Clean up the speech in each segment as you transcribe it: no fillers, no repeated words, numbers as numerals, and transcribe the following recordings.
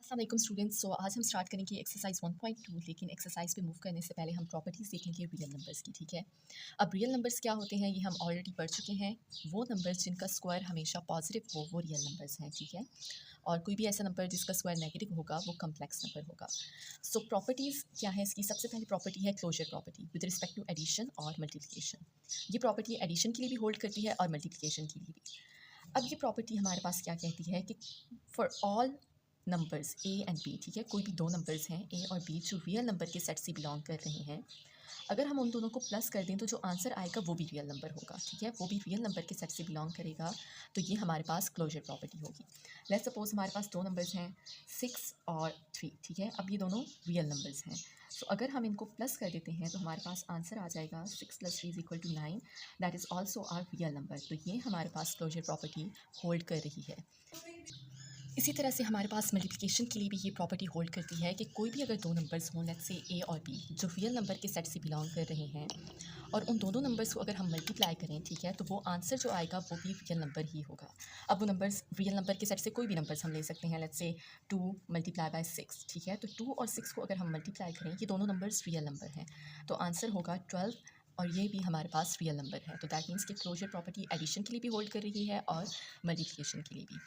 अस्सलाम स्टूडेंट्स। आज हम स्टार्ट करेंगे एक्सरसाइज 1.2। लेकिन एक्सरसाइज पे मूव करने से पहले हम प्रॉपर्टीज़ देखेंगे रियल नंबर्स की। ठीक है, अब रियल नंबर्स क्या होते हैं ये हम ऑलरेडी पढ़ चुके हैं। वो नंबर्स जिनका स्क्वायर हमेशा पॉजिटिव हो वो रियल नंबर्स हैं। ठीक है, और कोई भी ऐसा नंबर जिसका स्क्वायर नेगेटिव होगा वो कम्प्लेक्स नंबर होगा। सो प्रॉपर्टीज़ क्या है इसकी? सबसे पहली प्रॉपर्टी है closure property with respect to addition और मल्टीप्लिकेशन। ये प्रॉपर्टी एडिशन के लिए भी होल्ड करती है और मल्टीप्लिकेशन के लिए भी। अब ये प्रॉपर्टी हमारे पास क्या कहती है कि for all numbers A and B, ठीक है, कोई भी दो नंबर्स हैं ए और बी जो रियल नंबर के सेट से बिलोंग कर रहे हैं, अगर हम उन दोनों को प्लस कर दें तो जो आंसर आएगा वो भी रियल नंबर होगा। ठीक है, वो भी रियल नंबर के सेट से बिलोंग करेगा। तो ये हमारे पास क्लोजर प्रॉपर्टी होगी। लेट्स सपोज हमारे पास दो नंबर्स हैं 6 और 3। ठीक है, अब ये दोनों रियल नंबर्स हैं। सो अगर हम इनको प्लस कर देते हैं तो हमारे पास आंसर आ जाएगा 6 + 3 = 9। That is also are real number. तो ये हमारे पास क्लोजर प्रॉपर्टी होल्ड कर रही है। इसी तरह से हमारे पास मल्टीप्लिकेशन के लिए भी ये प्रॉपर्टी होल्ड करती है कि कोई भी अगर दो नंबर्स हों, लेट्स से ए और बी, जो रियल नंबर के सेट से बिलोंग कर रहे हैं, और उन दोनों नंबर्स को अगर हम मल्टीप्लाई करें, ठीक है, तो वो आंसर जो आएगा वो भी रियल नंबर ही होगा। अब वो नंबर्स रियल नंबर के सेट से कोई भी नंबर्स हम ले सकते हैं। लेट्स से 2 × 6, ठीक है, तो 2 और 6 को अगर हम मल्टीप्लाई करें, ये दोनों नंबर्स रियल नंबर हैं, तो आंसर होगा 12। और ये भी हमारे पास रियल नंबर है। तो दैट मीन्स कि क्लोजर प्रॉपर्टी एडिशन के लिए भी होल्ड कर रही है और मल्टीप्लिकेशन के लिए भी।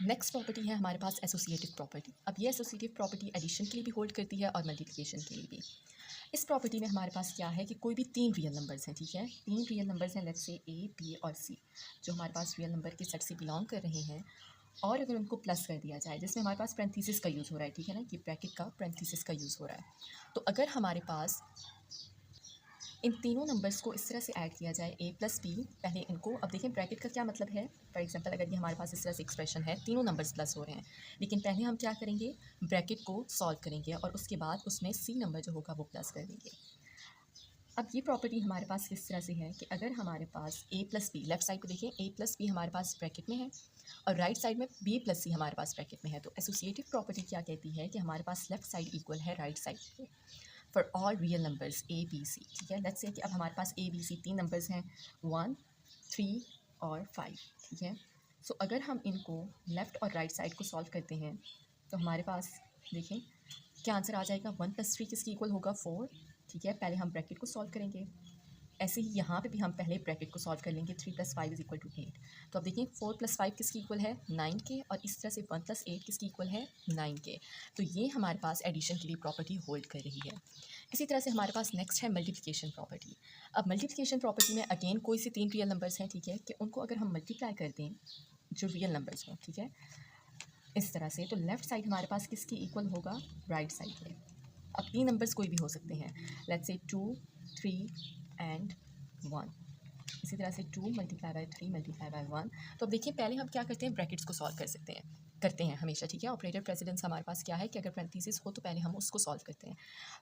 नेक्स्ट प्रॉपर्टी है हमारे पास एसोसिएटिव प्रॉपर्टी। अब ये एसोसिएटिव प्रॉपर्टी एडिशन के लिए भी होल्ड करती है और मल्टीप्लिकेशन के लिए भी। इस प्रॉपर्टी में हमारे पास क्या है कि कोई भी तीन रियल नंबर्स हैं, ठीक है, तीन रियल नंबर्स हैं, लेट्स से ए, बी और सी, जो हमारे पास रियल नंबर के सेट से बिलोंग कर रहे हैं, और अगर उनको प्लस कर दिया जाए, जिसमें हमारे पास पैरेंथेसिस का यूज़ हो रहा है, ठीक है ना, ये ब्रैकेट का पैरेंथेसिस का यूज़ हो रहा है। तो अगर हमारे पास इन तीनों नंबर्स को इस तरह से ऐड किया जाए a + b, पहले इनको, अब देखें ब्रैकेट का क्या मतलब है। फॉर एग्जांपल अगर ये हमारे पास इस तरह से एक्सप्रेशन है, तीनों नंबर्स प्लस हो रहे हैं, लेकिन पहले हम क्या करेंगे, ब्रैकेट को सॉल्व करेंगे और उसके बाद उसमें c नंबर जो होगा वो प्लस कर देंगे। अब ये प्रॉपर्टी हमारे पास किस तरह से है कि अगर हमारे पास a + b, लेफ्ट साइड पे देखें a + b हमारे पास ब्रैकेट में है और राइट साइड में b + c हमारे पास ब्रैकेट में है, तो एसोसिएटिव प्रॉपर्टी क्या कहती है कि हमारे पास लेफ्ट साइड इक्वल है राइट साइड पे for all real numbers A B C. ठीक है, लेट्स से कि अब हमारे पास ए बी सी तीन नंबर्स हैं 1, 3 और 5। ठीक है, सो अगर हम इनको लेफ़्ट और राइट साइड को सॉल्व करते हैं तो हमारे पास देखें क्या आंसर आ जाएगा। 1 + 3 किसकी इक्वल होगा 4। ठीक है, पहले हम ब्रैकेट को सॉल्व करेंगे, ऐसे ही यहाँ पे भी हम पहले ब्रैकेट को सॉल्व कर लेंगे। 3 + 5 = 8। तो अब देखिए 4 + 5 किसकी इक्वल है 9 के, और इस तरह से 1 + 8 किसकी इक्वल है 9 के। तो ये हमारे पास एडिशन के लिए प्रॉपर्टी होल्ड कर रही है। इसी तरह से हमारे पास नेक्स्ट है मल्टीप्लिकेशन प्रॉपर्टी। अब मल्टीप्लिकेशन प्रॉपर्टी में अगेन कोई से तीन रियल नंबर्स हैं, ठीक है, कि उनको अगर हम मल्टीप्लाई कर दें जो रियल नंबर्स हों, ठीक है, इस तरह से, तो लेफ़्ट साइड हमारे पास किसकी इक्वल होगा राइट साइड के। अब तीन नंबर्स कोई भी हो सकते हैं, लेट्स से 2, 3 एंड 1। इसी तरह से 2 × 3 × 1। तो अब देखिए पहले हम क्या करते हैं, ब्रैकेट्स को सॉल्व करते हैं हमेशा। ठीक है, ऑपरेटर प्रेसिडेंस हमारे पास क्या है कि अगर पैरेंथेसिस हो तो पहले हम उसको सॉल्व करते हैं।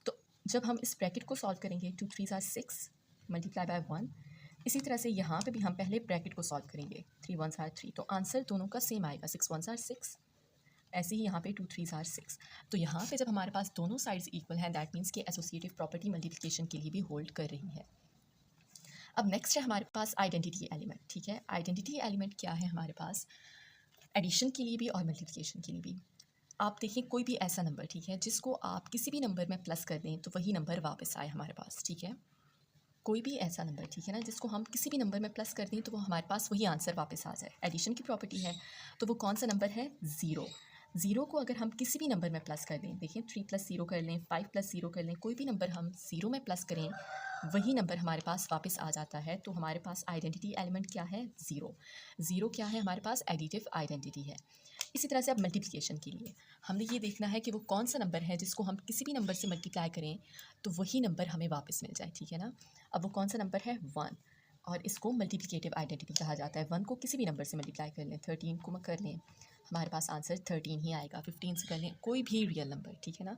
तो जब हम इस ब्रैकेट को सॉल्व करेंगे 2 × 3 = 6 × 1, इसी तरह से यहाँ पे भी हम पहले ब्रैकेट को सॉल्व करेंगे 3 × 1 = 3, तो आंसर दोनों का सेम आएगा 6 × 1 = 6। ऐसे ही यहाँ पे 2 × 3 = 6। तो यहाँ पे जब हमारे पास दोनों साइड्स इक्वल हैं, दैट मीन्स कि एसोसिएटिव प्रॉपर्टी मल्टीप्लिकेशन के लिए भी होल्ड कर रही है। अब नेक्स्ट है हमारे पास आइडेंटिटी एलिमेंट। ठीक है, आइडेंटिटी एलिमेंट क्या है हमारे पास एडिशन के लिए भी और मल्टीप्लिकेशन के लिए भी। आप देखिए कोई भी ऐसा नंबर, ठीक है, जिसको आप किसी भी नंबर में प्लस कर दें तो वही नंबर वापस आए हमारे पास। ठीक है, कोई भी ऐसा नंबर, ठीक है ना, जिसको हम किसी भी नंबर में प्लस कर दें तो वो हमारे पास वही आंसर वापस आ जाए। एडिशन की प्रॉपर्टी है, तो वो कौन सा नंबर है 0। 0 को अगर हम किसी भी नंबर में प्लस कर दें, देखिए 3 + 0 कर लें, 5 + 0 कर लें, कोई भी नंबर हम 0 में प्लस करें वही नंबर हमारे पास वापस आ जाता है। तो हमारे पास आइडेंटिटी एलिमेंट क्या है 0। 0 क्या है हमारे पास एडिटिव आइडेंटिटी है। इसी तरह से अब मल्टीप्लिकेशन के लिए हमने ये देखना है कि वो कौन सा नंबर है जिसको हम किसी भी नंबर से मल्टीप्लाई करें तो वही नंबर हमें वापस मिल जाए। ठीक है ना, अब वो कौन सा नंबर है 1, और इसको मल्टीप्लिकेटिव आइडेंटिटी कहा जाता है। 1 को किसी भी नंबर से मल्टीप्लाई कर लें, 13 को कर लें, हमारे पास आंसर 13 ही आएगा। 15 से कर लें, कोई भी रियल नंबर, ठीक है ना,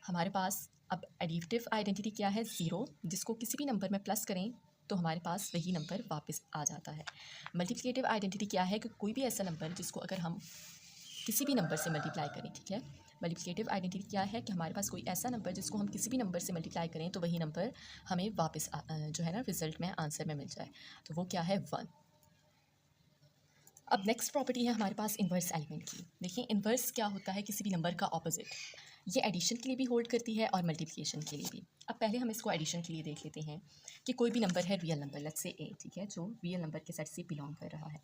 हमारे पास। अब एडिटिव आइडेंटिटी क्या है 0, जिसको किसी भी नंबर में प्लस करें तो हमारे पास वही नंबर वापस आ जाता है। मल्टीप्लिकेटिव आइडेंटिटी क्या है कि कोई भी ऐसा नंबर जिसको अगर हम किसी भी नंबर से मल्टीप्लाई करें, ठीक है, मल्टीप्लिकेटिव आइडेंटिटी क्या है कि हमारे पास कोई ऐसा नंबर जिसको हम किसी भी नंबर से मल्टीप्लाई करें तो वही नंबर हमें वापस जो है ना रिजल्ट में आंसर में मिल जाए, तो वो क्या है 1। अब नेक्स्ट प्रॉपर्टी है हमारे पास इन्वर्स एलिमेंट की। देखिए इन्वर्स क्या होता है, किसी भी नंबर का ऑपोजिट। ये एडिशन के लिए भी होल्ड करती है और मल्टीप्लिकेशन के लिए भी। अब पहले हम इसको एडिशन के लिए देख लेते हैं कि कोई भी नंबर है रियल नंबर, लेट्स से ए, ठीक है, जो रियल नंबर के सेट से बिलोंग कर रहा है।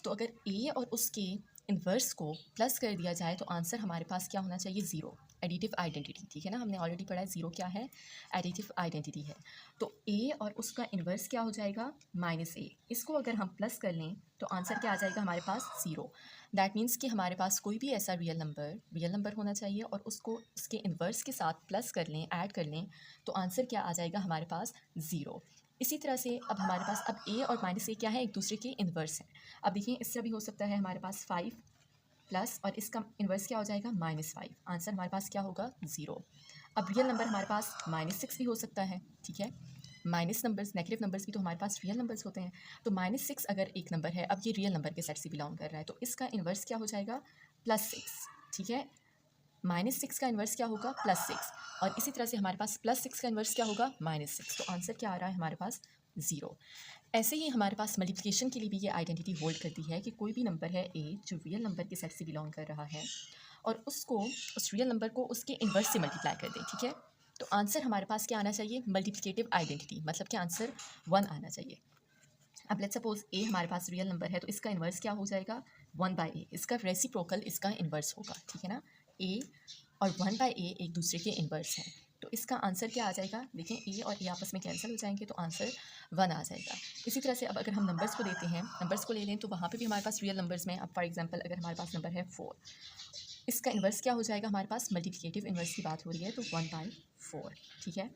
तो अगर ए और उसके इन्वर्स को प्लस कर दिया जाए तो आंसर हमारे पास क्या होना चाहिए, ज़ीरो। एडिटिव आइडेंटिटी, ठीक है ना, हमने ऑलरेडी पढ़ा है ज़ीरो क्या है, एडिटिव आइडेंटिटी है। तो ए और उसका इन्वर्स क्या हो जाएगा, माइनस ए। इसको अगर हम प्लस कर लें तो आंसर क्या आ जाएगा हमारे पास, ज़ीरो। दैट मीन्स कि हमारे पास कोई भी ऐसा रियल नंबर होना चाहिए और उसको उसके इन्वर्स के साथ प्लस कर लें, ऐड कर लें, तो आंसर क्या आ जाएगा हमारे पास, ज़ीरो। इसी तरह से अब हमारे पास अब ए और माइनस ए क्या है, एक दूसरे के इन्वर्स हैं। अब देखिए इस तरह भी हो सकता है हमारे पास 5 प्लस और इसका इन्वर्स क्या हो जाएगा, -5। आंसर हमारे पास क्या होगा, ज़ीरो। अब रियल नंबर हमारे पास -6 भी हो सकता है, ठीक है। माइनस नंबर्स, नेगेटिव नंबर्स भी तो हमारे पास रियल नंबर्स होते हैं। तो -6 अगर एक नंबर है, अब ये रियल नंबर के सेट से बिलोंग कर रहा है, तो इसका इन्वर्स क्या हो जाएगा, +6, ठीक है। -6 का इन्वर्स क्या होगा, +6। और इसी तरह से हमारे पास +6 का इन्वर्स क्या होगा, -6। तो आंसर क्या आ रहा है हमारे पास, ज़ीरो। ऐसे ही हमारे पास मल्टीप्लिकेशन के लिए भी ये आइडेंटिटी होल्ड करती है कि कोई भी नंबर है ए जो रियल नंबर के सेट से बिलोंग कर रहा है और उसको, उस रियल नंबर को उसके इन्वर्स से मल्टीप्लाई कर दें, ठीक है। तो आंसर हमारे पास क्या आना चाहिए, मल्टीप्लिकेटिव आइडेंटिटी, मतलब कि आंसर 1 आना चाहिए। अब लेट्स सपोज ए हमारे पास रियल नंबर है तो इसका इन्वर्स क्या हो जाएगा, 1/a। इसका रेसिप्रोकल इसका इन्वर्स होगा, ठीक है ना। ए और 1/a एक दूसरे के इन्वर्स हैं, तो इसका आंसर क्या आ जाएगा, देखें ए और ए आपस में कैंसिल हो जाएंगे तो आंसर 1 आ जाएगा। इसी तरह से अब अगर हम नंबर्स को देते हैं, नंबर्स को ले लें तो वहाँ पे भी हमारे पास रियल नंबर्स में, अब फॉर एग्जांपल अगर हमारे पास नंबर है 4, इसका इन्वर्स क्या हो जाएगा हमारे पास, मल्टीप्लिकेटिव इन्वर्स की बात हो रही है तो 1/4, ठीक है।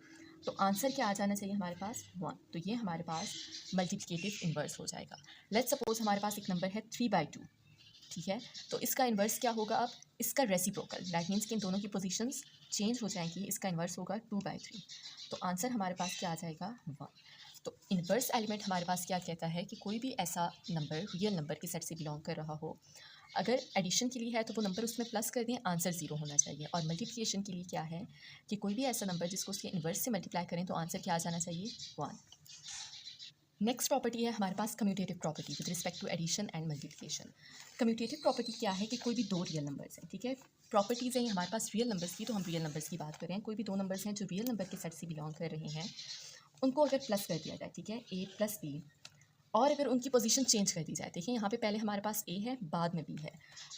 तो आंसर क्या आ जाना चाहिए हमारे पास, 1। तो ये हमारे पास मल्टीप्लिकेटिव इन्वर्स हो जाएगा। लेट्स सपोज हमारे पास एक नंबर है 3/2, ठीक है। तो इसका इन्वर्स क्या होगा, अब इसका रेसिप्रोकल, दैट मीन्स कि इन दोनों की पोजीशंस चेंज हो जाएंगी, इसका इन्वर्स होगा 2/3। तो आंसर हमारे पास क्या आ जाएगा, 1। तो इन्वर्स एलिमेंट हमारे पास क्या कहता है कि कोई भी ऐसा नंबर रियल नंबर के सेट से बिलोंग कर रहा हो, अगर एडिशन के लिए है तो वो नंबर उसमें प्लस कर दें, आंसर 0 होना चाहिए। और मल्टीप्लिकेशन के लिए क्या है कि कोई भी ऐसा नंबर जिसको उसके इन्वर्स से मल्टीप्लाई करें तो आंसर क्या आ जाना चाहिए, 1। नेक्स्ट प्रॉपर्टी है हमारे पास commutative property with respect to addition and multiplication. Commutative property क्या है कि कोई भी दो रियल नंबर्स हैं, ठीक है। प्रॉपर्टीज़ हैं हमारे पास रियल नंबर्स की, तो हम रियल नंबर्स की बात कर रहे हैं। कोई भी दो नंबर्स हैं जो रियल नंबर के सेट से बिलोंग कर रहे हैं, उनको अगर प्लस कर दिया जाए, ठीक है, a + b, और अगर उनकी पोजीशन चेंज कर दी जाए, देखिए यहाँ पे पहले हमारे पास a है, बाद में b है।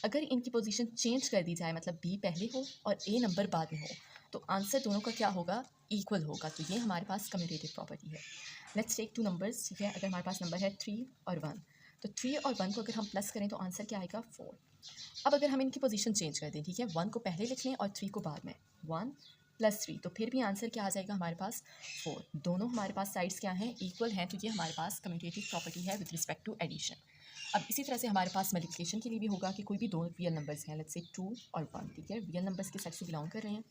अगर इनकी पोजीशन चेंज कर दी जाए, मतलब b पहले हो और a नंबर बाद में हो, तो आंसर दोनों का क्या होगा, इक्वल होगा। तो ये हमारे पास कम्यूटेटिव प्रॉपर्टी है। लेट्स टेक टू नंबर्स, ठीक है। अगर हमारे पास नंबर है 3 और 1, तो 3 और 1 को अगर हम प्लस करें तो आंसर क्या आएगा, 4। अब अगर हम इनकी पोजीशन चेंज कर दें, ठीक है, 1 को पहले लिख लें और 3 को बाद में, 1 + 3, तो फिर भी आंसर क्या आ जाएगा हमारे पास, 4। दोनों हमारे पास साइड्स क्या हैं, इक्वल हैं, तो ये हमारे पास कम्यूटेटिव प्रॉपर्टी है विद रिस्पेक्ट टू एडिशन। अब इसी तरह से हमारे पास मल्टीप्लिकेशन के लिए भी होगा कि कोई भी दो रियल नंबर्स हैं, लेट्स से 2 और 1, ठीक है, रियल नंबर्स के सेट से बिलोंग कर रहे हैं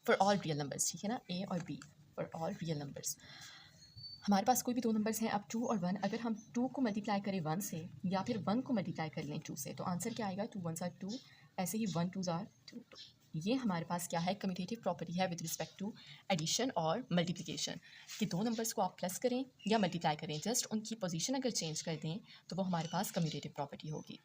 फॉर ऑल रियल नंबर्स, ठीक है ना, a और b for all real numbers. हमारे पास कोई भी दो नंबर्स हैं, अब 2 और 1, अगर हम 2 को मल्टीप्लाई करें 1 से या फिर 1 को मल्टीप्लाई कर लें 2 से, तो आंसर क्या आएगा, 2 1s are 2, ऐसे ही 1 2s are 2। तो ये हमारे पास क्या है, कम्यूटेटिव प्रॉपर्टी है विद रिस्पेक्ट टू एडिशन और मल्टीप्लिकेशन, कि दो नंबर्स को आप प्लस करें या मल्टीप्लाई करें, जस्ट उनकी पोजीशन अगर चेंज कर दें तो वो हमारे पास कम्यूटेटिव प्रॉपर्टी होगी।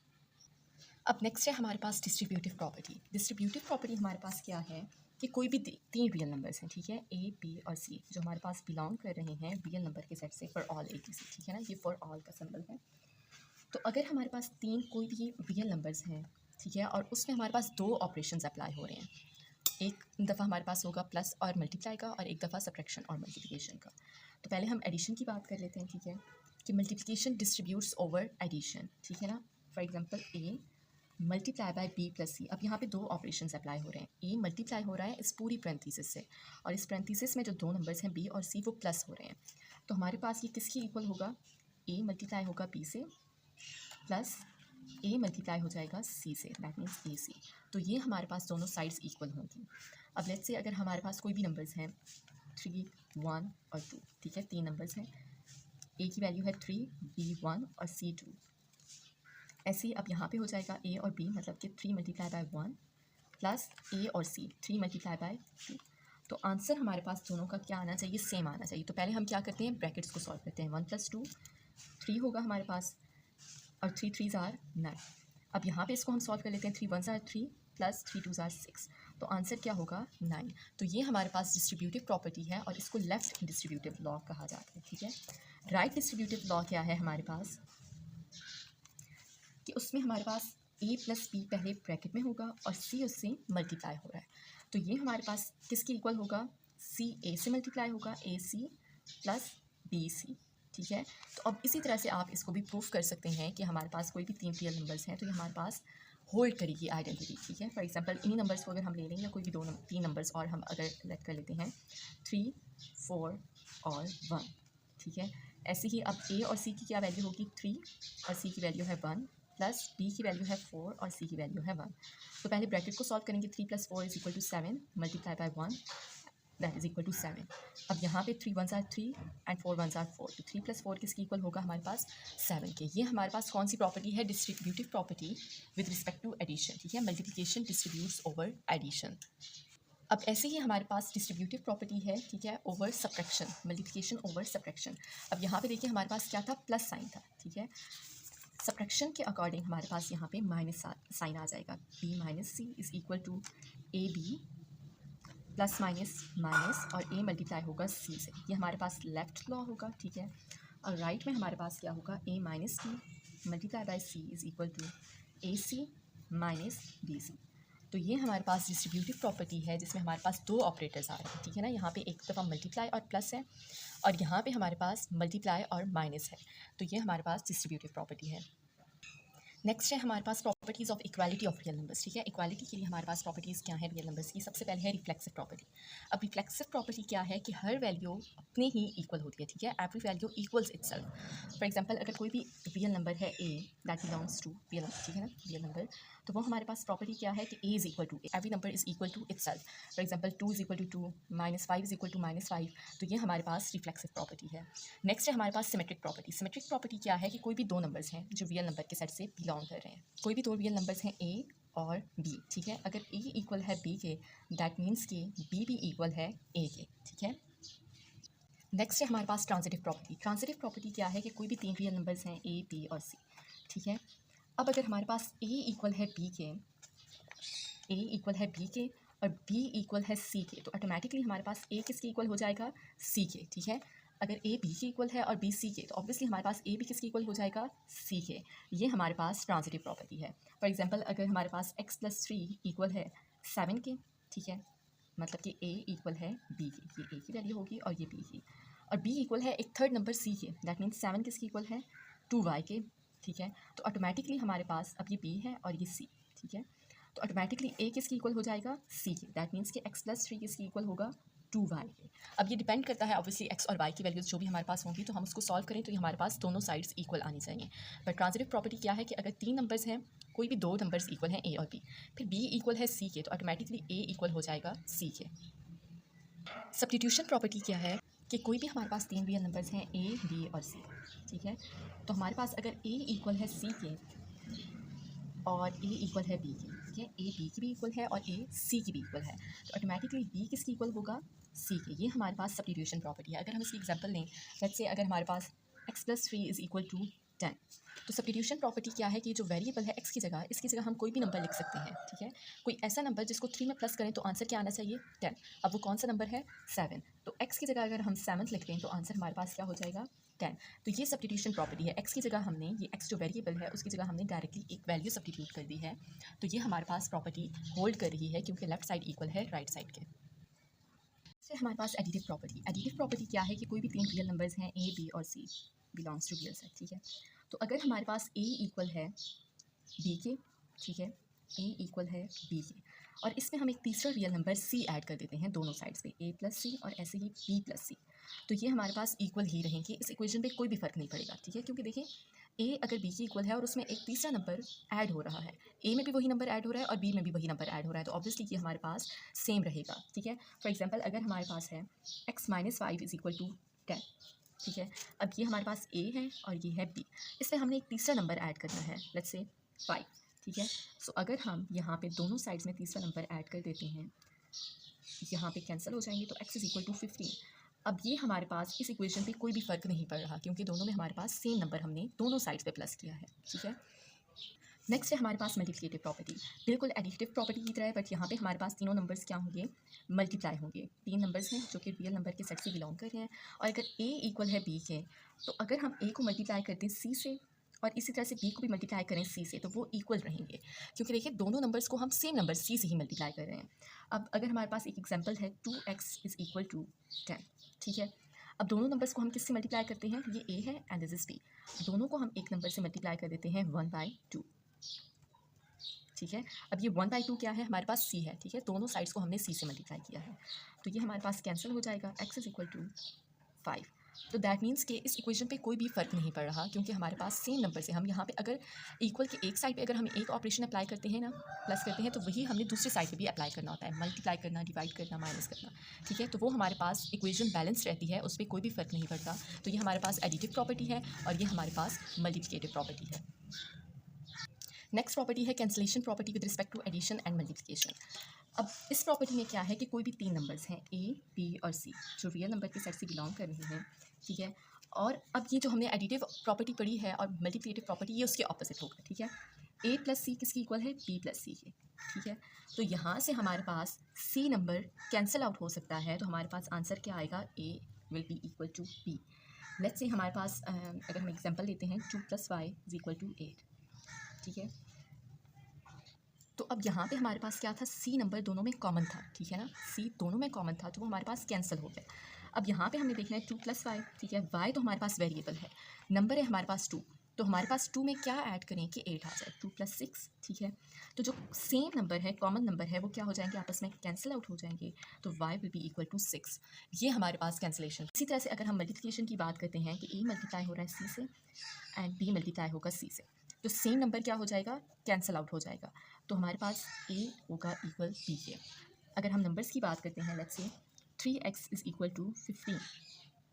अब नेक्स्ट है हमारे पास डिस्ट्रीब्यूटिव प्रॉपर्टी। डिस्ट्रीब्यूटिव प्रॉपर्टी हमारे पास क्या है कि कोई भी तीन रियल नंबर्स हैं, ठीक है, a b और c, जो हमारे पास बिलोंग कर रहे हैं रियल नंबर के सेट से for all a to c, ठीक है ना, ये फॉर ऑल का सिंबल है। तो अगर हमारे पास तीन कोई भी रियल नंबर्स हैं, ठीक है, और उसमें हमारे पास दो ऑपरेशंस अप्लाई हो रहे हैं, एक दफ़ा हमारे पास होगा प्लस और मल्टीप्लाई का और एक दफ़ा सब्ट्रैक्शन और मल्टीप्लिकेशन का। तो पहले हम एडिशन की बात कर लेते हैं, ठीक है, कि मल्टीप्लिकेशन डिस्ट्रीब्यूट्स ओवर एडिशन, ठीक है ना। For example a multiply by b + c। अब यहाँ पे दो ऑपरेशंस अप्लाई हो रहे हैं, a मल्टीप्लाई हो रहा है इस पूरी पैरेंथेसिस से, और इस पैरेंथेसिस में जो दो नंबर्स हैं b और c वो प्लस हो रहे हैं। तो हमारे पास ये किसकी इक्वल होगा, a मल्टीप्लाई होगा b से प्लस a मल्टीप्लाई हो जाएगा c से, दैट मीन्स ac। तो ये हमारे पास दोनों साइड्स इक्वल होंगी। अब लेट्स से अगर हमारे पास कोई भी नंबर्स हैं 3 1 और 2, ठीक है, तीन नंबर्स हैं, a की वैल्यू है 3, b 1 और c 2। ऐसे ही अब यहाँ पे हो जाएगा a और b, मतलब कि 3 × 1 प्लस a और c 3 × 2। तो आंसर हमारे पास दोनों का क्या आना चाहिए, सेम आना चाहिए। तो पहले हम क्या करते हैं, ब्रैकेट्स को सॉल्व करते हैं, 1 + 2 3 होगा हमारे पास, और 3 3s आर 9। अब यहाँ पे इसको हम सॉल्व कर लेते हैं। 3 1s are 3 plus 3 2s are 6, तो आंसर क्या होगा 9। तो ये हमारे पास डिस्ट्रीब्यूटिव प्रॉपर्टी है और इसको लेफ्ट डिस्ट्रीब्यूटिव लॉ कहा जाता है, ठीक है। राइट डिस्ट्रीब्यूटिव लॉ क्या है हमारे पास कि उसमें हमारे पास a प्लस बी पहले ब्रैकेट में होगा और c उससे मल्टीप्लाई हो रहा है, तो ये हमारे पास किसके इक्वल होगा, c a से मल्टीप्लाई होगा, ए सी प्लस बी सी, ठीक है। तो अब इसी तरह से आप इसको भी प्रूफ कर सकते हैं कि हमारे पास कोई भी 3 रियल नंबर्स हैं तो ये हमारे पास होल्ड करेगी आइडेंटिटी, ठीक है। फॉर एग्जांपल इन्हीं नंबर्स को अगर हम ले लें या कोई भी 3 नंबर्स और हम अगर सेलेक्ट कर लेते हैं 3 4 और 1, ठीक है। ऐसे ही अब a और c की क्या वैल्यू होगी 3 और c की वैल्यू है 1 प्लस b की वैल्यू है 4 और c की वैल्यू है 1। तो पहले ब्रैकेट को सॉल्व करेंगे। 3 + 4 = 7 multiply by 1 that is equal to 7। अब यहाँ पे 3 1s are 3 and 4 1s are 4, तो 3 + 4 किसकी इक्वल होगा हमारे पास 7 के। ये हमारे पास कौन सी प्रॉपर्टी है, distributive property with respect to addition, ठीक है। Multiplication distributes over addition. अब ऐसे ही हमारे पास डिस्ट्रीब्यूटिव प्रॉपर्टी है, ठीक है, over subtraction, multiplication over subtraction. अब यहाँ पे देखिए हमारे पास क्या था, प्लस साइन था, ठीक है। सब्ट्रैक्शन के अकॉर्डिंग हमारे पास यहाँ पे माइनस साइन आ जाएगा। b minus C is equal to A B plus minus minus और a मल्टीप्लाई होगा c से, ये हमारे पास लेफ्ट लॉ होगा, ठीक है। और राइट में हमारे पास क्या होगा, a minus b multiply by c is equal to A C minus B C. तो ये हमारे पास डिस्ट्रीब्यूटिव प्रॉपर्टी है जिसमें हमारे पास 2 ऑपरेटर्स आ रहे हैं, ठीक है ना। यहाँ पे एक दफ़ा मल्टीप्लाई और प्लस है और यहाँ पे हमारे पास मल्टीप्लाई और माइनस है, तो ये हमारे पास डिस्ट्रीब्यूटिव प्रॉपर्टी है। नेक्स्ट है हमारे पास properties of equality of real numbers, ठीक है। इक्वालिटी के लिए हमारे पास प्रॉपर्टीज़ क्या है रियल नंबर्स की, सबसे पहले है रिफ्लेक्सिव प्रॉपर्टी। अब रिफ्लेक्सिव प्रॉपर्टी क्या है कि हर वैल्यू अपने ही इक्वल होती है, ठीक है। Every value equals itself. For example अगर कोई भी रियल नंबर है a that belongs to real number, ठीक है ना, रियल नंबर, तो वो हमारे पास प्रॉपर्टी क्या है कि a is equal to every number is equal to itself. For example 2 is equal to 2 -5 is equal to -5, तो ये हमारे पास रिफ्लेक्सिव प्रॉपर्टी है। नेक्स्ट है हमारे पास सिमेट्रिक प्रॉपर्टी। सिमेट्रिक प्रॉपर्टी क्या है कि कोई भी 2 नंबर्स हैं जो रियल नंबर के सेट से बिलोंग कर रहे हैं, कोई भी 2 रियल नंबर्स हैं a और b, ठीक है। अगर a इक्वल है b के दैट मीन्स कि b भी इक्वल है a के, ठीक है। नेक्स्ट है हमारे पास ट्रांजिटिव प्रॉपर्टी। ट्रांजिटिव प्रॉपर्टी क्या है कि कोई भी 3 रियल नंबर्स हैं a b और c, ठीक है। अब अगर हमारे पास a इक्वल है b के, a इक्वल है b के और b इक्वल है c के, तो ऑटोमेटिकली हमारे पास a किसके इक्वल हो जाएगा, c के, ठीक है। अगर a b के इक्वल है और b c के, तो ऑब्वियसली हमारे पास a भी किसके इक्वल हो जाएगा, c के। ये हमारे पास ट्रांजिटिव प्रॉपर्टी है। फॉर एग्जांपल अगर हमारे पास x + 3 इक्वल है 7 के, ठीक है, मतलब कि a इक्वल है b के, ये a की वैल्यू होगी और ये b की, और b इक्वल है एक थर्ड नंबर c के, दैट मीन्स 7 किसके इक्वल है 2y के, ठीक है। तो ऑटोमेटिकली हमारे पास अब ये b है और ये c, ठीक है। तो ऑटोमेटिकली a किसकी इक्वल हो जाएगा, c के, दैट मीन्स कि x + 3 किसकी इक्वल होगा 2y के। अब ये डिपेंड करता है ऑब्वियसली x और y की वैल्यूज़ जो भी हमारे पास होंगी, तो हम उसको सॉल्व करें तो ये हमारे पास दोनों साइड्स इक्वल आनी चाहिए। पर ट्रांजिटिव प्रॉपर्टी क्या है कि अगर 3 नंबर्स हैं, कोई भी 2 नंबर्स इक्वल हैं a और b, फिर b इक्वल है c के, तो ऑटोमेटिकली a इक्वल हो जाएगा c के। सब्स्टिट्यूशन प्रॉपर्टी क्या है कि कोई भी हमारे पास 3 रियल नंबर्स हैं a b और c, ठीक है। तो हमारे पास अगर a इक्वल है c के और a इक्वल है b के, ठीक है, a b की भी इक्वल है और a c की भी इक्वल है, तो ऑटोमेटिकली b किसकी इक्वल होगा, c के। ये हमारे पास सब्स्टिट्यूशन प्रॉपर्टी है। अगर हम इसकी एग्जांपल लें, लेट्स से अगर हमारे पास x + 3 इज़ इक्वल टू 10, तो सब्स्टिट्यूशन प्रॉपर्टी क्या है कि जो वेरिएबल है x की जगह, इसकी जगह हम कोई भी नंबर लिख सकते हैं, ठीक है। कोई ऐसा नंबर जिसको 3 में प्लस करें तो आंसर क्या आना चाहिए 10। अब वो कौन सा नंबर है 7, तो x की जगह अगर हम 7 लिखते हैं तो आंसर हमारे पास क्या हो जाएगा 10। तो ये सब्स्टिट्यूशन प्रॉपर्टी है। x की जगह हमने ये x जो वेरिएबल है उसकी जगह हमने डायरेक्टली एक वैल्यू सब्स्टिट्यूट कर दी है, तो ये हमारे पास प्रॉपर्टी होल्ड कर रही है क्योंकि लेफ्ट साइड इक्वल है राइट साइड के। फिर हमारे पास एडिटिव प्रॉपर्टी। एडिटिव प्रॉपर्टी क्या है कि कोई भी 3 रियल नंबर्स हैं a b और c belongs to real set, ठीक है। तो अगर हमारे पास a इक्वल है b के, ठीक है, a इक्वल है b के, और इसमें हम एक तीसरा रियल नंबर c ऐड कर देते हैं दोनों साइड्स पे, a + c और ऐसे ही b + c, तो ये हमारे पास इक्वल ही रहेंगे। इस इक्वेशन पे कोई भी फ़र्क नहीं पड़ेगा, ठीक है, क्योंकि देखिए a अगर b की इक्वल है और उसमें एक तीसरा नंबर ऐड हो रहा है, a में भी वही नंबर ऐड हो रहा है और b में भी वही नंबर ऐड हो रहा है, तो ऑब्वियसली ये हमारे पास सेम रहेगा, ठीक है। फॉर एग्जांपल अगर हमारे पास है x - 5 इज़ इक्वल टू 10, ठीक है। अब ये हमारे पास a है और ये है b, इसमें हमने एक तीसरा नंबर ऐड करना है, लेट्स से 5, ठीक है। सो अगर हम यहाँ पे दोनों साइड्स में तीसरा नंबर ऐड कर देते हैं, यहाँ पे कैंसिल हो जाएंगे, तो x इज़ इक्वल टू 15। अब ये हमारे पास इस इक्वेशन पे कोई भी फ़र्क नहीं पड़ रहा क्योंकि दोनों में हमारे पास सेम नंबर हमने दोनों साइड्स पे प्लस किया है, ठीक है। नेक्स्ट है हमारे पास मल्टीप्लिकेटिव प्रॉपर्टी, बिल्कुल एडिटिव प्रॉपर्टी की तरह है, बट यहाँ पे हमारे पास तीनों नंबर्स क्या होंगे, मल्टीप्लाई होंगे। तीन नंबर्स हैं जो कि रियल नंबर के सेट से बिलोंग कर रहे हैं, और अगर ए इक्वल है बी के, तो अगर हम ए को मल्टीप्लाई करते हैं सी से और इसी तरह से बी को भी मल्टीप्लाई करें सी से, तो वो इक्वल रहेंगे, क्योंकि देखिए दोनों नंबर्स को हम सेम नंबर सी से ही मल्टीप्लाई कर रहे हैं। अब अगर हमारे पास एक एग्जाम्पल है 2x इज़ इक्वल टू 10, ठीक है। अब दोनों नंबर्स को हम किससे मल्टीप्लाई करते हैं, ये ए है एंड दिस इज बी, दोनों को हम एक नंबर से मल्टीप्लाई कर देते हैं 1/2, ठीक है। अब ये 1/2 क्या है, हमारे पास c है, ठीक है। दोनों साइड्स को हमने c से मल्टीप्लाई किया है, तो ये हमारे पास कैंसिल हो जाएगा, x इज़ इक्वल टू 5। तो दैट मीन्स कि इस इक्वेशन पे कोई भी फ़र्क नहीं पड़ रहा, क्योंकि हमारे पास सेम नंबर से हम यहाँ पे अगर इक्वल के एक साइड पे अगर हम एक ऑपरेशन अप्लाई करते हैं ना, प्लस करते हैं, तो वही हमने दूसरे साइड पे भी अप्लाई करना होता है, मल्टीप्लाई करना, डिवाइड करना, माइनस करना, ठीक है। तो वो हमारे पास इक्वेशन बैलेंस रहती है, उस पर कोई भी फ़र्क नहीं पड़ता। तो ये हमारे पास एडिटिव प्रॉपर्टी है और ये हमारे पास मल्टीप्लिकेटिव प्रॉपर्टी है। नेक्स्ट प्रॉपर्टी है cancellation property with respect to addition and multiplication. अब इस प्रॉपर्टी में क्या है कि कोई भी तीन नंबर्स हैं ए, बी और सी जो रियल नंबर के सेट से बिलोंग कर रहे हैं, ठीक है। और अब ये जो हमने एडिटिव प्रॉपर्टी पढ़ी है और मल्टीप्लिकेटिव प्रॉपर्टी, ये उसके ऑपोजिट होगा, ठीक है। ए प्लस सी किसकी इक्वल है, बी प्लस सी के, ठीक है। तो यहाँ से हमारे पास सी नंबर कैंसिल आउट हो सकता है, तो हमारे पास आंसर क्या आएगा, A will be equal to B. Let's say हमारे पास अगर हम एग्जांपल लेते हैं 2 + y इज इक्वल टू 8, ठीक है। तो अब यहाँ पे हमारे पास क्या था, सी नंबर दोनों में कॉमन था, ठीक है ना, सी दोनों में कॉमन था, तो वो हमारे पास कैंसिल हो गया। अब यहाँ पे हमें देखना है 2 + y, ठीक है। y तो हमारे पास वेरिएबल है, नंबर है हमारे पास 2, तो हमारे पास 2 में क्या ऐड करें कि 8 आ जाए, 2 + 6, ठीक है। तो जो सेम नंबर है, कॉमन नंबर है, वो क्या हो जाएंगे, आपस में कैंसिल आउट हो जाएंगे, तो y will be equal to 6। ये हमारे पास कैंसिलेशन। इसी तरह से अगर हम मल्टीप्लिकेशन की बात करते हैं कि e मल्टीप्लाई हो रहा है c से एंड b मल्टीप्लाई होगा c से, तो सेम नंबर क्या हो जाएगा, कैंसिल आउट हो जाएगा, तो हमारे पास a होगा इक्वल b के। अगर हम नंबर्स की बात करते हैं, let's say 3x is equal to 15,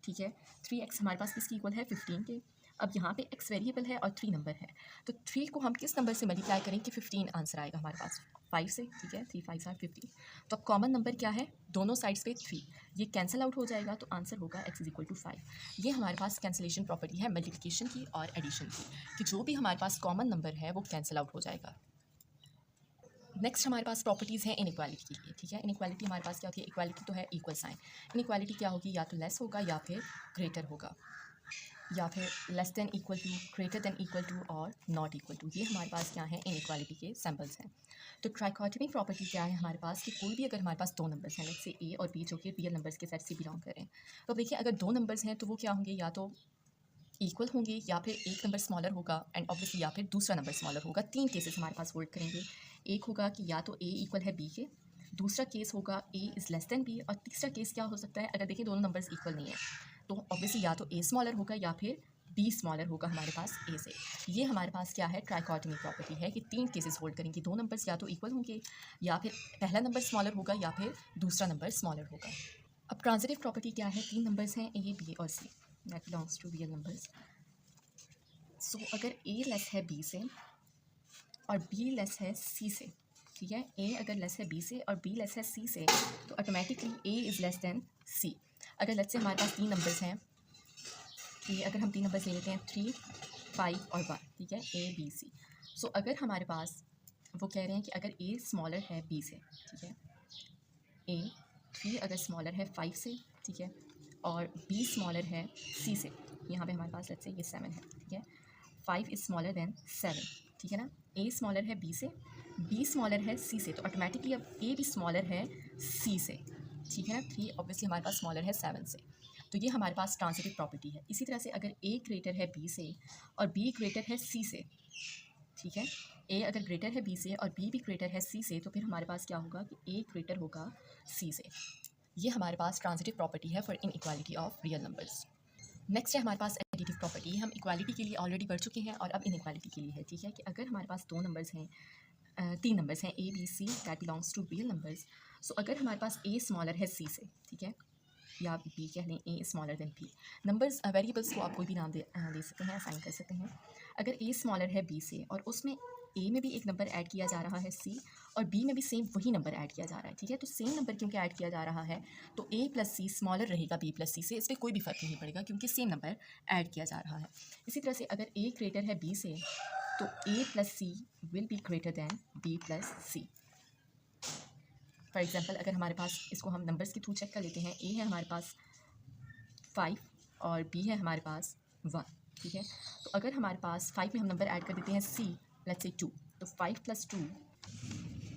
ठीक है। 3x हमारे पास किसकी इक्वल है, 15 के। अब यहाँ पे x वेरिएबल है और 3 नंबर है, तो 3 को हम किस नंबर से मल्टीप्लाई करें कि 15 आंसर आएगा हमारे पास, 5 से, ठीक है। 3 5 are 15। तो अब कॉमन नंबर क्या है, दोनों साइड्स पे 3, ये कैंसिल आउट हो जाएगा, तो आंसर होगा x इज़ इक्वल टू 5। ये हमारे पास कैंसिलेशन प्रॉपर्टी है मल्टीप्लिकेशन की और एडिशन की, कि जो भी हमारे पास कॉमन नंबर है वो कैंसिल आउट हो जाएगा। नेक्स्ट हमारे पास प्रॉपर्टीज़ हैं इनइक्वालिटी की, ठीक है। इनइक्वालिटी हमारे पास क्या होती है, इक्वालिटी तो है इक्वल साइन, इनइक्वालिटी क्या होगी, या तो लेस होगा या फिर ग्रेटर होगा, या फिर less than equal to, greater than equal to और नॉट इक्वल टू। ये हमारे पास क्या है, इनइक्वालिटी के सैम्पल्स हैं। तो ट्राइकॉटमी प्रॉपर्टी क्या है हमारे पास, कि कोई भी अगर हमारे पास दो नंबर्स हैं, लेट्स से ए और बी जो कि रियल नंबर्स के सेट से बिलोंग करें, तो अब देखिए अगर दो नंबर्स हैं तो वो क्या होंगे, या तो इक्वल होंगे या फिर एक नंबर स्मॉलर होगा एंड ऑब्वियसली या फिर दूसरा नंबर स्मॉलर होगा। तीन केसेस हमारे पास होल्ड करेंगे, एक होगा कि या तो ए इक्वल है बी के, दूसरा केस होगा A is less than B, और तीसरा केस क्या हो सकता है, अगर देखिए दोनों नंबर्स इक्वल नहीं है तो ऑब्वियसली या तो ए स्मॉलर होगा या फिर बी स्मॉलर होगा हमारे पास ए से। ये हमारे पास क्या है, ट्राइकॉटमी प्रॉपर्टी है कि तीन केसेस होल्ड करेंगे, दो नंबर्स या तो इक्वल होंगे या फिर पहला नंबर स्मॉलर होगा या फिर दूसरा नंबर स्मॉलर होगा। अब ट्रांजिटिव प्रॉपर्टी क्या है, तीन नंबर्स हैं ए, बी और C, that belongs to real numbers. So अगर ए लेस है बी से और बी लेस है सी से, ठीक है, ए अगर लेस है बी से और बी लेस है सी से, तो automatically A is less than C. अगर लेट्स से हमारे पास तीन नंबर्स हैं, ये अगर हम तीन नंबर्स ले लेते हैं 3 5 और 1, ठीक है, ए बी सी। सो अगर हमारे पास वो कह रहे हैं कि अगर ए स्मॉलर है बी से, ठीक है, ए 3 अगर स्मॉलर है 5 से, ठीक है, और बी स्मॉलर है सी से, यहाँ पे हमारे पास लेट्स से ये 7 है, ठीक है, 5 इज़ स्मॉलर देन 7, ठीक है ना। ए स्मॉलर है बी से, बी स्मॉलर है सी से, तो ऑटोमेटिकली अब ए भी स्मॉलर है सी से, ठीक है ना। 3 ऑब्वियसली हमारे पास स्मॉलर है 7 से, तो ये हमारे पास ट्रांजिटिव प्रॉपर्टी है। इसी तरह से अगर ए ग्रेटर है बी से और बी ग्रेटर है सी से, ठीक है, ए अगर ग्रेटर है बी से और बी भी ग्रेटर है सी से, तो फिर हमारे पास क्या होगा कि ए ग्रेटर होगा सी से। ये हमारे पास ट्रांजिटिव प्रॉपर्टी है for inequality of real numbers. Next है हमारे पास एडिटिव प्रॉपर्टी। हम इक्वालिटी के लिए ऑलरेडी पढ़ चुके हैं और अब इनइक्वालिटी के लिए है, ठीक है, कि अगर हमारे पास दो नंबर्स हैं, तीन नंबर्स हैं A B C that belongs to real numbers. So अगर हमारे पास ए स्मॉलर है सी से, ठीक है, या बी कह लें, A smaller than B. Numbers variables को आप कोई भी नाम दे सकते हैं, असाइन कर सकते हैं। अगर ए स्मॉलर है बी से और उसमें ए में भी एक नंबर ऐड किया जा रहा है सी, और बी में भी सेम वही नंबर ऐड किया जा रहा है, ठीक है। तो सेम नंबर क्योंकि ऐड किया जा रहा है तो ए प्लस सी स्मॉलर रहेगा बी प्लस सी से, इस पर कोई भी फ़र्क नहीं पड़ेगा क्योंकि सेम नंबर ऐड किया जा रहा है। इसी तरह से अगर ए ग्रेटर है बी से तो A plus C will be greater than B plus C. For example अगर हमारे पास, इसको हम नंबर्स के थ्रू चेक कर लेते हैं, ए है हमारे पास 5 और बी है हमारे पास 1, ठीक है। तो अगर हमारे पास 5 में हम नंबर ऐड कर देते हैं सी, लेट्स से 2, तो 5 + 2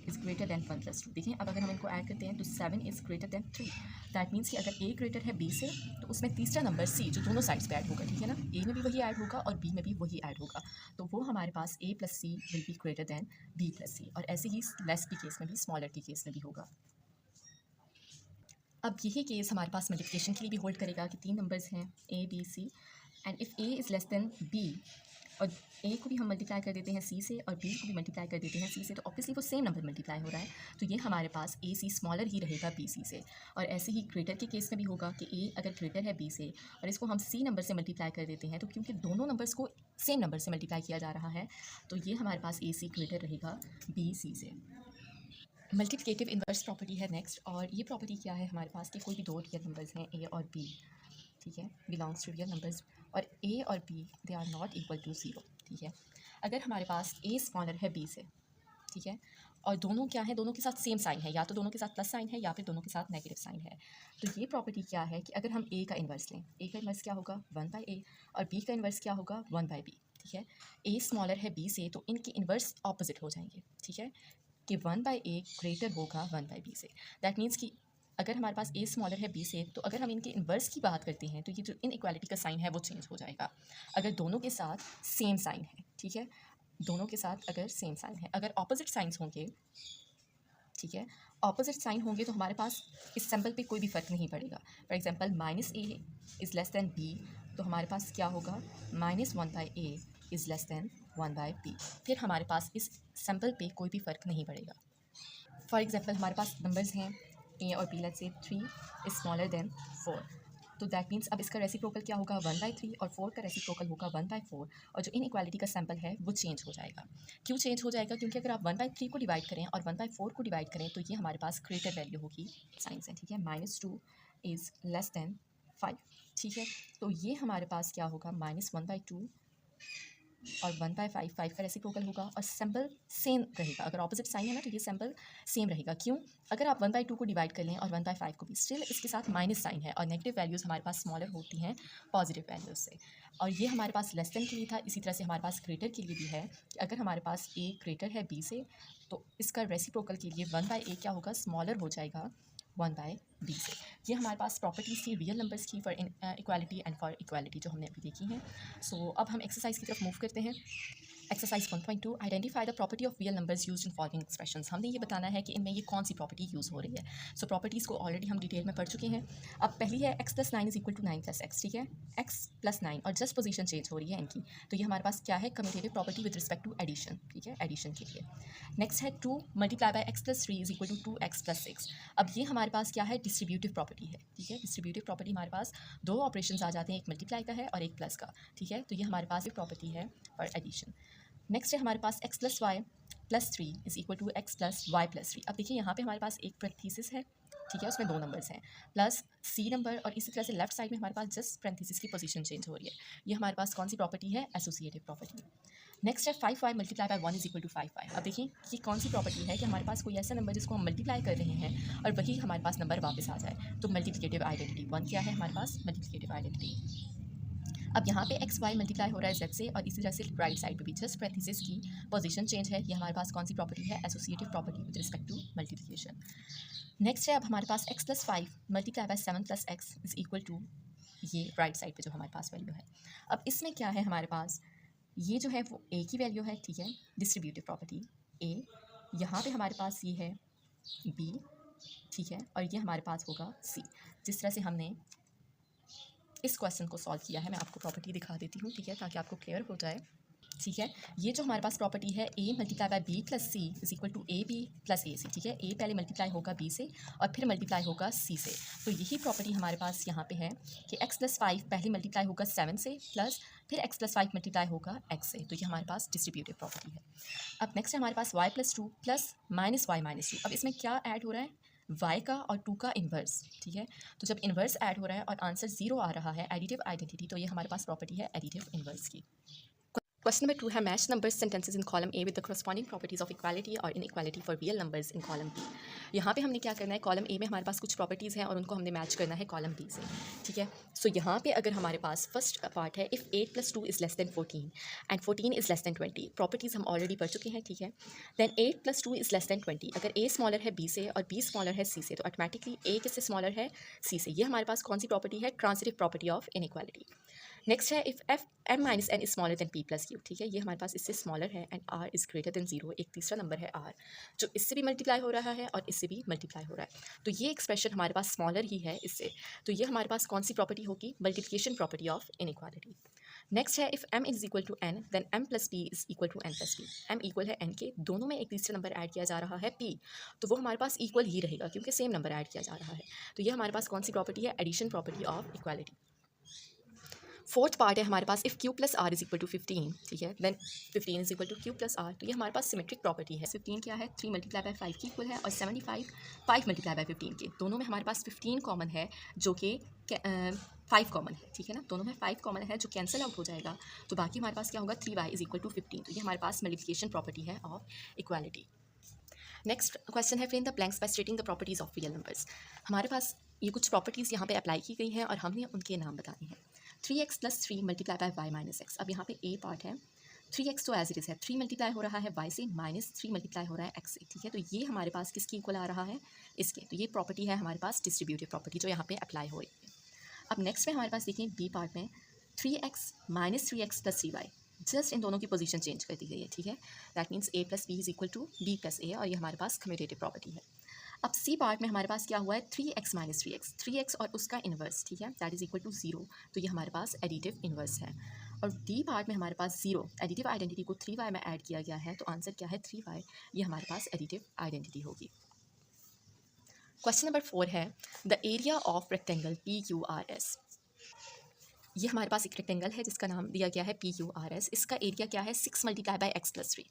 इज़ ग्रेटर दैन 1 + 2। देखिए अब अगर हम इनको ऐड करते हैं तो 7 is greater than 3। That means कि अगर ए ग्रेटर है बी से तो उसमें तीसरा नंबर सी जो दोनों साइड्स पे ऐड होगा, ठीक है ना। ए में भी वही ऐड होगा और बी में भी वही ऐड होगा, तो वो हमारे पास A plus C will be greater than B plus C. और ऐसे ही लेस के केस में भी, स्मॉलर के केस में भी होगा। अब यही केस हमारे पास मल्टीप्लिकेशन के लिए भी होल्ड करेगा कि 3 नंबर्स हैं A B C, and if A is less than B, और ए को भी हम मल्टीप्लाई कर देते हैं सी से और बी को भी मल्टीप्लाई कर देते हैं सी से, तो ऑब्वियसली वो सेम नंबर मल्टीप्लाई हो रहा है, तो ये हमारे पास ए सी स्मॉलर ही रहेगा बी सी से। और ऐसे ही ग्रेटर के केस में भी होगा कि ए अगर ग्रेटर है बी से और इसको हम सी नंबर से मल्टीप्लाई कर देते हैं, तो क्योंकि दोनों नंबर्स को सेम नंबर से मल्टीप्लाई किया जा रहा है तो ये हमारे पास ए सी ग्रेटर रहेगा बी सी से। मल्टीप्लिकेटिव इन्वर्स प्रॉपर्टी है नेक्स्ट, और ये प्रॉपर्टी क्या है हमारे पास कि कोई भी 2 रियल नंबर्स हैं ए और बी, ठीक है, बिलोंग्स टू रियल नंबर्स, और ए और B they are not equal to 0, ठीक है। अगर हमारे पास ए स्मॉलर है बी से, ठीक है, और दोनों क्या है, दोनों के साथ सेम साइन है, या तो दोनों के साथ प्लस साइन है या फिर दोनों के साथ नेगेटिव साइन है, तो ये प्रॉपर्टी क्या है कि अगर हम ए का इन्वर्स लें, ए का इन्वर्स क्या होगा 1/a, और बी का इन्वर्स क्या होगा 1/b, ठीक है। ए स्मॉलर है बी से तो इनके इन्वर्स ऑपोजिट हो जाएंगे, ठीक है, कि 1/a ग्रेटर होगा 1/b से। दैट मीन्स कि अगर हमारे पास ए स्मॉलर है बी से तो अगर हम इनके इन्वर्स की बात करते हैं तो ये जो इनइक्वालिटी का साइन है वो चेंज हो जाएगा अगर दोनों के साथ सेम साइन है, ठीक है, दोनों के साथ अगर सेम साइन है। अगर ऑपोजिट साइंस होंगे, ठीक है, ऑपोजिट साइन होंगे तो हमारे पास इस सिंबल पे कोई भी फ़र्क नहीं पड़ेगा। For example -a is less then b, तो हमारे पास क्या होगा -1/a is less then 1/b, फिर हमारे पास इस सिंबल पे कोई भी फ़र्क नहीं पड़ेगा। फॉर एग्जांपल हमारे पास नंबर्स हैं ए और बी, लेट्स से 3 इज़ स्मॉलर देन 4, तो दैट मीन्स अब इसका रेसिप्रोकल क्या होगा 1/3, और 4 का रेसिप्रोकल होगा 1/4, और जो इनइक्वालिटी का सैंपल है वो चेंज हो जाएगा। क्यों चेंज हो जाएगा? क्योंकि अगर आप 1/3 को डिवाइड करें और 1/4 को डिवाइड करें तो ये हमारे पास ग्रेटर वैल्यू होगी साइंस है, ठीक है। -2 इज़ लेस दैन 5, ठीक है, तो ये हमारे पास क्या होगा -1/2 और 1/5, 5 का रेसिप्रोकल होगा, और सिंबल सेम रहेगा। अगर ऑपोजिट साइन है ना तो ये सिंबल सेम रहेगा। क्यों? अगर आप 1/2 को डिवाइड कर लें और 1/5 को भी, स्टिल इसके साथ माइनस साइन है, और नेगेटिव वैल्यूज़ हमारे पास स्मॉलर होती हैं पॉजिटिव वैल्यूज़ से, और ये हमारे पास लेस देन के लिए था। इसी तरह से हमारे पास ग्रेटर के लिए भी है कि अगर हमारे पास ए ग्रेटर है बी से तो इसका रेसिप्रोकल के लिए 1/a क्या होगा स्मॉलर हो जाएगा 1/b से। ये हमारे पास प्रॉपर्टीज़ थी रियल नंबर्स की for equality and for equality जो हमने अभी देखी हैं। सो अब हम एक्सरसाइज की तरफ मूव करते हैं। Exercise 1.2, identify the property of real numbers used in following expressions. हमने ये बताना है कि इनमें ये कौन सी प्रॉपर्टी यूज़ हो रही है। सो प्रॉपर्टीज़ को ऑलरेडी हम डिटेल में पढ़ चुके हैं। अब पहली है x + 9 is equal to 9 + x, ठीक है, x + 9 और जस्ट पोजीशन चेंज हो रही है इनकी, तो ये हमारे पास क्या है commutative property with respect to addition, ठीक है, एडिशन के लिए। नेक्स्ट है 2 × x + 3 is equal to 2x + 6। अब ये हमारे पास क्या है डिस्ट्रीब्यूटिव प्रॉपर्टी है, ठीक है। डिस्ट्रीब्यूटिव प्रॉपर्टी हमारे पास दो ऑपरेशन आ जाते हैं, एक मल्टीप्लाई का है और एक प्लस का, ठीक है, तो ये हमारे पास एक प्रॉपर्टी है फॉर एडिशन। नेक्स्ट है हमारे पास x + y + 3 is equal to x + y + 3। अब देखिए यहाँ पे हमारे पास एक पैरेंथेसिस है, ठीक है, उसमें दो नंबर्स हैं प्लस सी नंबर, और इसी तरह से लेफ्ट साइड में हमारे पास जस्ट पैरेंथेसिस की पोजीशन चेंज हो रही है। ये हमारे पास कौन सी प्रॉपर्टी है एसोसिएटिव प्रॉपर्टी। नेक्स्ट है 5y × 1 is equal to 5y। अब देखिए ये कौन सी प्रॉपर्टी है कि हमारे पास कोई ऐसा नंबर जिसको हम मल्टीप्लाई कर रहे हैं और वही हमारे पास नंबर वापस आ जाए, तो मल्टीप्लिकेटिव आइडेंटिटी 1 क्या है हमारे पास मल्टीप्लिकेटिव आइडेंटिटी। अब यहाँ पे एक्स वाई मल्टीप्लाई हो रहा है जेड से, और इसी तरह से राइट साइड पे भी जस्ट पैरेंथेसिस की पोजीशन चेंज है। ये हमारे पास कौन सी प्रॉपर्टी है associative property with respect to multiplication. Next है अब हमारे पास x + 5 × 7 + x is equal to, ये राइट साइड पे जो हमारे पास वैल्यू है। अब इसमें क्या है हमारे पास, ये जो है वो a की वैल्यू है, ठीक है, डिस्ट्रीब्यूटिव प्रॉपर्टी a, यहाँ पे हमारे पास ये है b, ठीक है, और ये हमारे पास होगा c। जिस तरह से हमने इस क्वेश्चन को सॉल्व किया है मैं आपको प्रॉपर्टी दिखा देती हूँ, ठीक है, ताकि आपको क्लियर हो जाए। ठीक है, ये जो हमारे पास प्रॉपर्टी है a multiply by b plus C is equal to A B plus A C, ठीक है, a पहले मल्टीप्लाई होगा b से और फिर मल्टीप्लाई होगा c से। तो यही प्रॉपर्टी हमारे पास यहाँ पे है कि x प्लस 5 पहले मल्टीप्लाई होगा 7 से प्लस फिर x प्लस 5 मल्टीप्लाई होगा x से। तो ये हमारे पास डिस्ट्रीब्यूटिव प्रॉपर्टी है। अब नेक्स्ट है हमारे पास y plus 2 plus minus Y minus 2। अब इसमें क्या ऐड हो रहा है, y का और 2 का इन्वर्स, ठीक है। तो जब इन्वर्स ऐड हो रहा है और आंसर 0 आ रहा है, एडिटिव आइडेंटिटी, तो ये हमारे पास प्रॉपर्टी है एडिटिव इन्वर्स की। Question number 2 है match number sentences in column A with the corresponding properties of equality or inequality for real numbers in column B। यहाँ पे हमने क्या करना है, कॉलम A में हमारे पास कुछ प्रॉपर्टीज़ हैं और उनको हमने मैच करना है कॉलम B से, ठीक है। सो यहाँ पे अगर हमारे पास फर्स्ट पार्ट है if 8 + 2 is less then 14 and 14 is less then 20, properties हम ऑलरेडी पढ़ चुके हैं, ठीक है। देन 8 + 2 इज़ लेस देन 20, अगर A स्मॉलर है B से और B स्मॉलर है C से, तो ऑटोमेटिकली A किससे स्मॉलर है, C से। ये हमारे पास कौन सी प्रॉपर्टी है, transitive property of inequality. Next है if F m minus n is smaller than p plus q, ठीक है, ये हमारे पास इससे स्मॉलर है and r is greater than 0। एक तीसरा नंबर है r जो इससे भी मल्टीप्लाई हो रहा है और इससे भी मल्टीप्लाई हो रहा है। तो ये एक्सप्रेशन हमारे पास स्मॉलर ही है इससे, तो ये हमारे पास कौन सी प्रॉपर्टी होगी, multiplication property of inequality. Next है if m is equal to n then m plus p is equal to n plus p। m equal है n के, दोनों में एक तीसरा नंबर ऐड किया जा रहा है p, तो वो हमारे पास इक्वल ही रहेगा क्योंकि सेम नंबर ऐड किया जा रहा है। तो ये हमारे पास कौन सी प्रॉपर्टी है, addition property of equality. Fourth part है हमारे पास if q plus R is equal to 15, ठीक है, then 15 is equal to q plus R. तो ये हमारे पास सिमेट्रिक प्रॉपर्टी है। 15 क्या है, 3 मल्टीप्लाई बाय 5 की इक्वल है और 75 5 मल्टीप्लाई बाय 15 के, दोनों में हमारे पास 15 कॉमन है जो कि 5 कॉमन है, ठीक है ना, दोनों में 5 कॉमन है जो कैंसिल आउट हो जाएगा। तो बाकी हमारे पास क्या होगा, 3y इज इक्वल टू 15। तो ये हमारे पास मल्टीप्लिकेशन प्रॉपर्टी है ऑफ इक्वालिटी। नेक्स्ट क्वेश्चन है fill in the blanks by stating the properties of real numbers. हमारे पास ये कुछ प्रॉपर्टीज़ यहाँ पे अप्लाई की गई हैं और हमने उनके नाम बताने हैं। 3x + 3 multiply bye y minus x। अब यहाँ पे a पार्ट है, 3x तो एज इट इज़ है, 3 मल्टीप्लाई हो रहा है y से माइनस 3 मल्टीप्लाई हो रहा है x से, ठीक है। तो ये हमारे पास किसकी इक्वल आ रहा है, इसके। तो ये प्रॉपर्टी है हमारे पास डिस्ट्रीब्यूटिव प्रॉपर्टी जो यहाँ पे अप्लाई हो रही है। अब नेक्स्ट में हमारे पास देखिए b पार्ट में 3x minus 3x + 3y, just in दोनों की पोजीशन चेंज कर दी गई है, ठीक है। That means a + b is equal to b + a, और ये हमारे पास कम्यूटेटिव प्रॉपर्टी है। अब सी पार्ट में हमारे पास क्या हुआ है, 3x माइनस 3x और उसका इन्वर्स, ठीक है, दैट इज इक्वल टू 0। तो ये हमारे पास एडिटिव इन्वर्स है। और डी पार्ट में हमारे पास 0, एडिटिव आइडेंटिटी को 3y में ऐड किया गया है, तो आंसर क्या है 3y, ये हमारे पास एडिटिव आइडेंटिटी होगी। क्वेश्चन नंबर 4 है the area of rectangle PQRS। ये हमारे पास एक रेक्टेंगल है जिसका नाम दिया गया है PQRS। इसका एरिया क्या है, 6 multiply by x + 3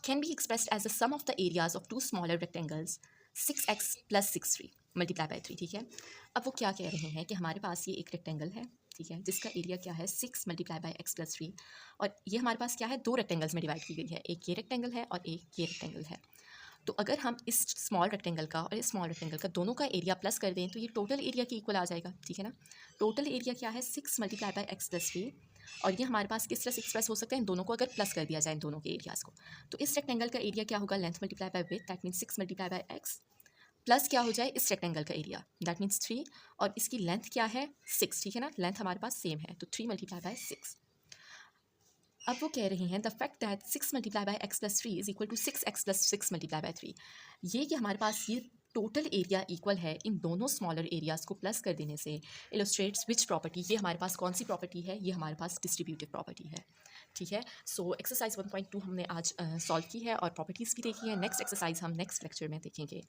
can be expressed as the sum of the areas of 2 smaller rectangles 6x + 6 3 multiply by 3, ठीक है। अब वो क्या कह रहे हैं कि हमारे पास ये एक रेक्टेंगल है, ठीक है, जिसका एरिया क्या है 6 मल्टीप्लाई बाय x + 3, और ये हमारे पास क्या है, दो रेक्टेंगल्स में डिवाइड की गई है, एक ये रेक्टेंगल है और एक ये रेक्टेंगल है। तो अगर हम इस स्मॉल रेक्टेंगल का और इस स्मॉल रेक्टेंगल का दोनों का एरिया प्लस कर दें तो ये टोटल एरिया के इक्वल आ जाएगा, ठीक है ना। टोटल एरिया क्या है, 6 मल्टीप्लाई बाय x + 3, और ये हमारे पास किस तरह से एक्सप्रेस हो सकता है, इन दोनों को अगर प्लस कर दिया जाए इन दोनों के एरियाज़ को। तो इस रेक्टेंगल का एरिया क्या होगा, length multiply by width, that means 6 multiply by x, plus क्या हो जाए इस रेक्टेंगल का एरिया, दैट मीन्स 3, और इसकी लेंथ क्या है 6, ठीक है ना, लेंथ हमारे पास सेम है, तो 3 मल्टीप्लाई बाय 6। अब वो कह रही हैं the fact that 6 multiply by x + 3 is equal to 6x + 6 multiply by 3, ये कि हमारे पास ये टोटल एरिया इक्वल है इन दोनों स्मॉलर एरियाज़ को प्लस कर देने से इलस्ट्रेट्स विच प्रॉपर्टी, ये हमारे पास कौन सी प्रॉपर्टी है, ये हमारे पास डिस्ट्रीब्यूटिव प्रॉपर्टी है, ठीक है। सो एक्सरसाइज 1.2 हमने आज सॉल्व की है और प्रॉपर्टीज़ भी देखी है। नेक्स्ट एक्सरसाइज हम नेक्स्ट लेक्चर में देखेंगे।